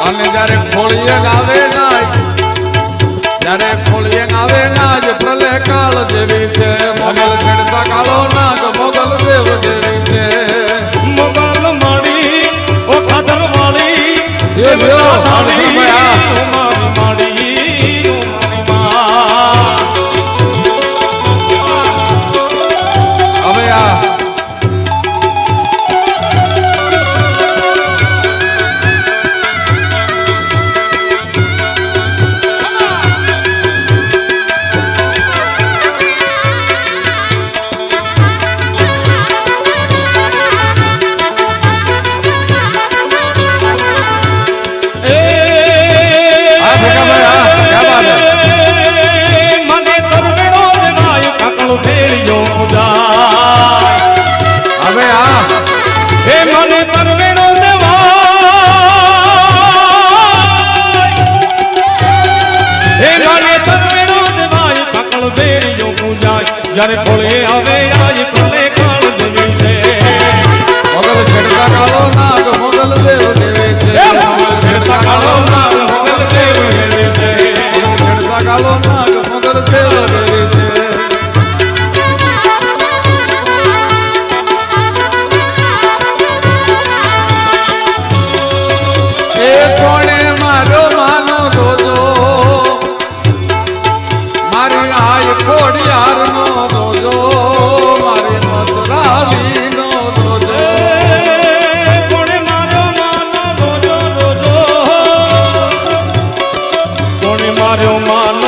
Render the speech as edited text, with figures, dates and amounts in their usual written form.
અને જ્યારે ખોળીએ આવે ના જ્યારે ખોળીએ આવે ના જ પ્રલય કાળ જેવી છે મોગલ છેડતા કાળો નાગ મોગલ દેવ જેવી છે મોગલ માડી ઓ ખાધર માડી જે જેવો માડી મારી માડી હવે આ જ્યારે ખોળીએ આવે આજ પ્રલય કાળ જેવી છે મોગલ છેડતા કાળો નાગ મોગલ દેવ જેવી છે મોગલ છેડતા કાળો નાગ મોગલ દેવ જેવી છે મોગલ છેડતા કાળો નાગ મોગલ દેવ જેવી છે એ કોણે મારો માનો રોજો મારી આય ખોડિયાર નો રોજો મારી મસરાલી નો રોજો કોણે માર્યો માનો રોજો રોજો કોણે માર્યો માનો